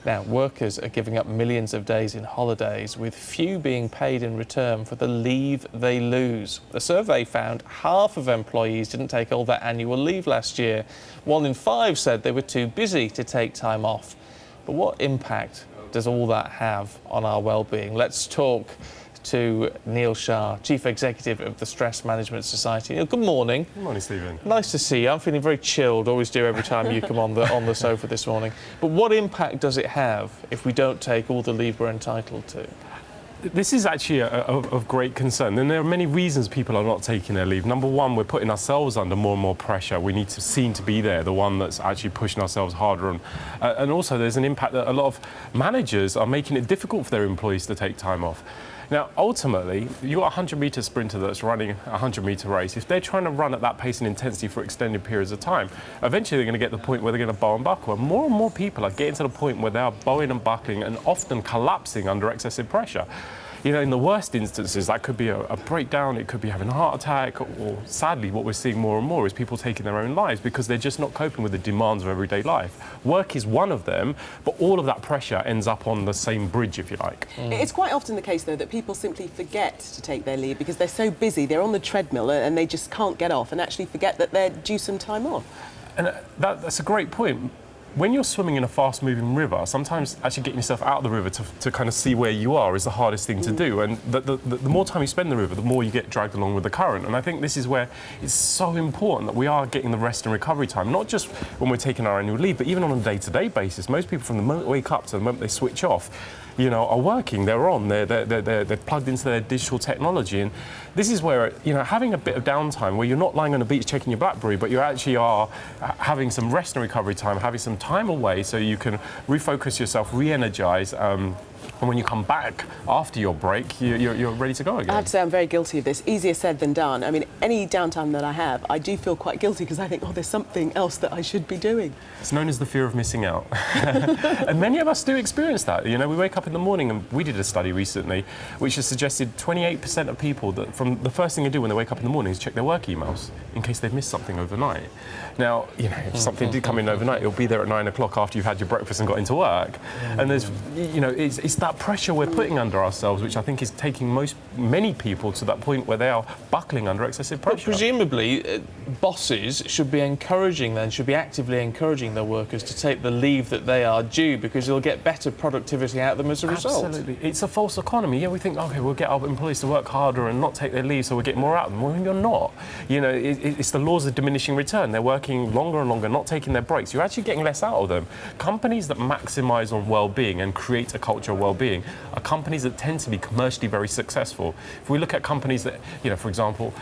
Now, workers are giving up millions of days in holidays, with few being paid in return for the leave they lose. A survey found half of employees didn't take all their annual leave last year. 1 in 5 said they were too busy to take time off. But what impact does all that have on our well-being? Let's talk to Neil Shah, Chief Executive of the Stress Management Society. Neil, good morning. Good morning, Stephen. Nice to see you. I'm feeling very chilled, always do every time you come on the sofa this morning. But what impact does it have if we don't take all the leave we're entitled to? This is actually of great concern, and there are many reasons people are not taking their leave. Number one, we're putting ourselves under more and more pressure. We need to seem to be there, the one that's actually pushing ourselves harder on. And also there's an impact that a lot of managers are making it difficult for their employees to take time off. Now, ultimately, you've got a 100-metre sprinter that's running a 100-metre race. If they're trying to run at that pace and intensity for extended periods of time, eventually they're going to get to the point where they're going to bow and buckle. And more people are getting to the point where they are bowing and buckling and often collapsing under excessive pressure. You know, in the worst instances, that could be a breakdown, it could be having a heart attack, or sadly, what we're seeing more and more is people taking their own lives because they're just not coping with the demands of everyday life. Work is one of them, but all of that pressure ends up on the same bridge, if you like. It's quite often the case, though, that people simply forget to take their leave because they're so busy, they're on the treadmill and they just can't get off and actually forget that they're due some time off. And that's a great point. When you're swimming in a fast-moving river, sometimes actually getting yourself out of the river to kind of see where you are is the hardest thing to do. And the more time you spend in the river, the more you get dragged along with the current. And I think this is where it's so important that we are getting the rest and recovery time, not just when we're taking our annual leave, but even on a day-to-day basis. Most people, from the moment they wake up to the moment they switch off, you know, are working, they're on, they're plugged into their digital technology. And this is where, you know, having a bit of downtime where you're not lying on the beach checking your BlackBerry, but you actually are having some rest and recovery time, having some time away so you can refocus yourself, re-energize, and when you come back after your break, you're ready to go again. I have to say I'm very guilty of this. Easier said than done. I mean, any downtime that I have, I do feel quite guilty because I think, oh, there's something else that I should be doing. It's known as the fear of missing out. And many of us do experience that. You know, we wake up in the morning, and we did a study recently which has suggested 28% of people that from the first thing they do when they wake up in the morning is check their work emails in case they've missed something overnight. Now, you know, if something did come in overnight, it'll be there at 9 o'clock after you've had your breakfast and got into work. And there's, you know, it's that pressure we're putting under ourselves, which I think is taking many people to that point where they are buckling under excessive pressure. But presumably, bosses should be actively encouraging their workers to take the leave that they are due because they'll get better productivity out of them as a result. Absolutely. It's a false economy. Yeah, we think, OK, we'll get our employees to work harder and not take their leave so we'll get more out of them. Well, you're not. You know, it's the laws of diminishing return. They're working longer and longer, not taking their breaks. You're actually getting less out of them. Companies that maximise on well-being and create a culture of well-being are companies that tend to be commercially very successful. If we look at companies that, you know, for example,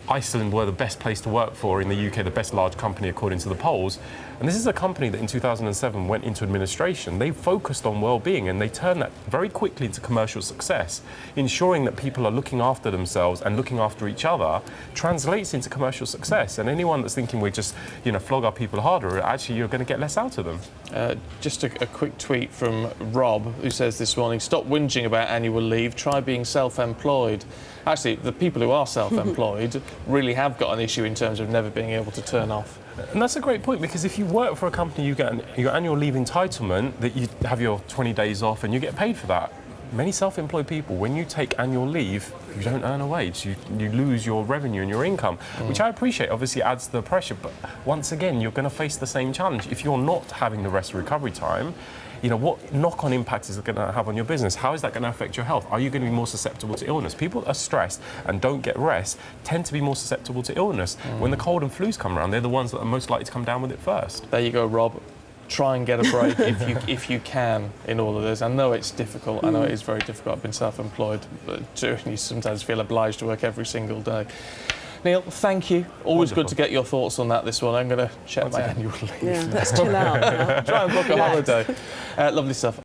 Iceland were the best place to work for in the UK, the best large company according to the polls. And this is a company that in 2007 went into administration. They focused on well-being and they turned that very quickly into commercial success. Ensuring that people are looking after themselves and looking after each other translates into commercial success. And anyone that's thinking we just, you know, flog our people harder, actually you're going to get less out of them. Just a quick tweet from Rob, who says this morning, stop whinging about annual leave, try being self-employed. Actually, the people who are self-employed really have got an issue in terms of never being able to turn off. And that's a great point, because if you work for a company, you get your annual leave entitlement, that you have your 20 days off and you get paid for that. Many self-employed people, when you take annual leave, you don't earn a wage. You lose your revenue and your income, which I appreciate, obviously adds to the pressure. But once again, you're going to face the same challenge. If you're not having the rest and recovery time, you know, what knock-on impact is it going to have on your business? How is that going to affect your health? Are you going to be more susceptible to illness? People that are stressed and don't get rest tend to be more susceptible to illness. When the cold and flus come around, they're the ones that are most likely to come down with it first. There you go, Rob. Try and get a break if you can in all of this. I know it's difficult. I know it is very difficult. I've been self-employed too, and you sometimes feel obliged to work every single day. Neil, thank you. Always Wonderful. good to get your thoughts on that this one. I'm going to check my annual leave. Yeah, let's chill out now. Try and book a holiday. Lovely stuff.